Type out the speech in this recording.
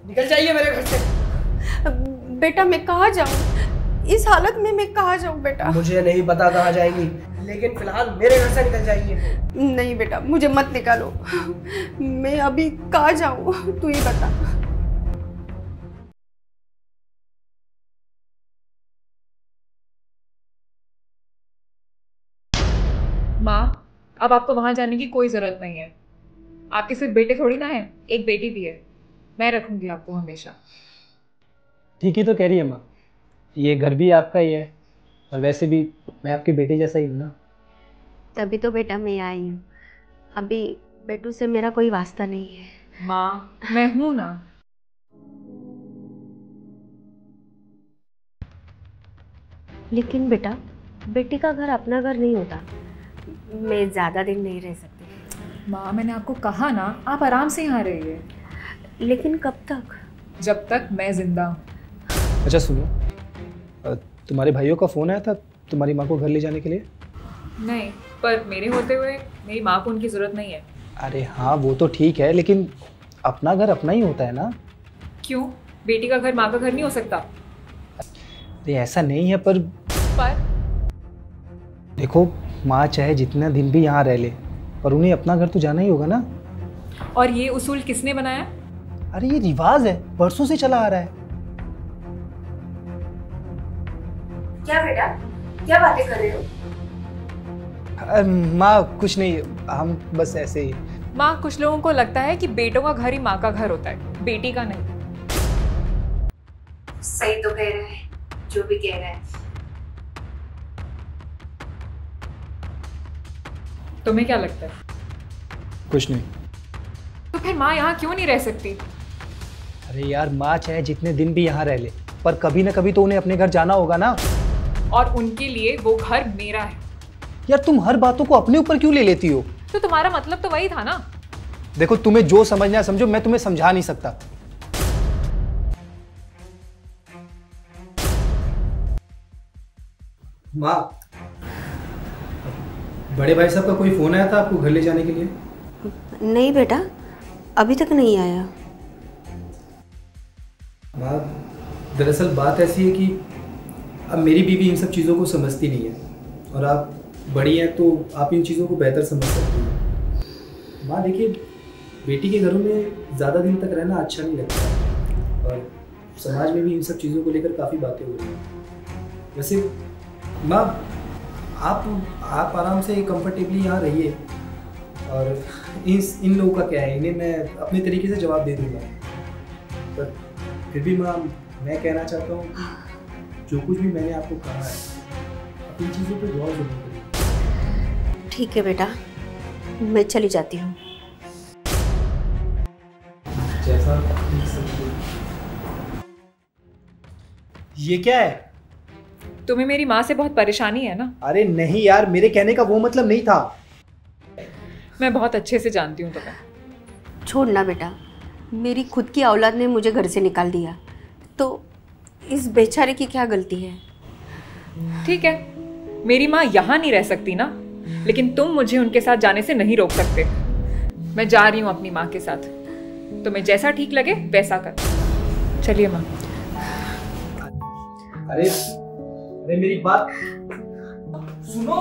निकल जाइए मेरे घर से। बेटा मैं कहाँ जाऊँ, इस हालत में मैं कहाँ जाऊँ बेटा? मुझे नहीं पता कहाँ जाएंगी, लेकिन फिलहाल मेरे घर से निकल जाइए। नहीं बेटा मुझे मत निकालो, मैं अभी कहाँ जाऊँ तू ही बता। माँ, अब आपको वहां जाने की कोई जरूरत नहीं है। आपके सिर्फ बेटे थोड़ी ना है, एक बेटी भी है। मैं रखूंगी आपको हमेशा। ठीक ही तो कह रही है माँ, ये घर भी आपका ही है और वैसे भी मैं आपके बेटे जैसा ही हूँ ना। तभी तो बेटा मैं आई हूँ, अभी बेटू से मेरा कोई वास्ता नहीं है। माँ, मैं हूं ना। लेकिन बेटा, बेटी का घर अपना घर नहीं होता, मैं ज़्यादा दिन नहीं रह सकती। माँ, मैंने आपको कहा ना, आप आराम से यहाँ रहिए। लेकिन कब तक? जब तक मैं जिंदा हूँ। अच्छा सुनो, तुम्हारे भाइयों का फ़ोन आया था तुम्हारी माँ को घर ले जाने के लिए? नहीं, पर मेरे होते हुए मेरी माँ को उनकी ज़रूरत नहीं है। अरे हाँ वो तो ठीक है, लेकिन अपना घर अपना ही होता है ना। क्यों? बेटी का घर माँ का घर नहीं हो सकता? अरे ऐसा नहीं है, पर देखो माँ चाहे जितना दिन भी यहाँ रह ले, पर उन्हें अपना घर तो जाना ही होगा ना। और ये उसूल किसने बनाया? अरे ये रिवाज है, परसों से चला आ रहा है। क्या बेटा, क्या बातें कर रहे हो? माँ कुछ नहीं, हम बस ऐसे ही। माँ, कुछ लोगों को लगता है कि बेटों का घर ही माँ का घर होता है, बेटी का नहीं। सही तो कह रहे हैं, जो भी कह रहे हैं। तुम्हें क्या लगता है? कुछ नहीं। तो फिर माँ यहाँ क्यों नहीं रह सकती? अरे यार माँ चाहे जितने दिन भी यहाँ रह ले, पर कभी ना कभी तो उन्हें अपने घर जाना होगा ना। और उनके लिए वो घर मेरा है। यार तुम हर बातों को अपने ऊपर क्यों ले लेती हो? तो तुम्हारा मतलब तो वही था ना। देखो तुम्हें जो समझना है समझो, मैं तुम्हें समझा नहीं सकता। माँ, बड़े भाई साहब का कोई फोन आया था आपको घर ले जाने के लिए? नहीं बेटा, अभी तक नहीं आया। माँ, दरअसल बात ऐसी है कि अब मेरी बीवी इन सब चीज़ों को समझती नहीं है और आप बड़ी हैं तो आप इन चीज़ों को बेहतर समझ सकती हैं। माँ देखिए, बेटी के घरों में ज़्यादा दिन तक रहना अच्छा नहीं लगता और समाज में भी इन सब चीज़ों को लेकर काफ़ी बातें हो रही हैं। वैसे माँ, आप आराम से कंफर्टेबली यहाँ रहिए और इन लोगों का क्या है, इन्हें मैं अपने तरीके से जवाब दे दूँगा। पर फिर भी माँ, मैं कहना चाहता हूँ कि जो कुछ भी मैंने आपको कहा है, आप इन चीज़ों पर गौर जरूर करिए। ठीक है बेटा, मैं चली जाती हूँ। जैसा ये क्या है? तुम्हें मेरी माँ से बहुत परेशानी है ना? अरे नहीं यार, मेरे कहने का वो मतलब नहीं था। मैं बहुत अच्छे से जानती हूँ तुम्हें। छोड़ ना बेटा, मेरी खुद की औलाद ने मुझे घर से निकाल दिया, तो इस बेचारे की क्या गलती है? ठीक है, मेरी माँ यहाँ नहीं रह सकती ना, लेकिन तुम मुझे उनके साथ जाने से नहीं रोक सकते। मैं जा रही हूँ अपनी माँ के साथ, तुम्हें जैसा ठीक लगे वैसा कर। चलिए माँ। अरे मेरी बात सुनो।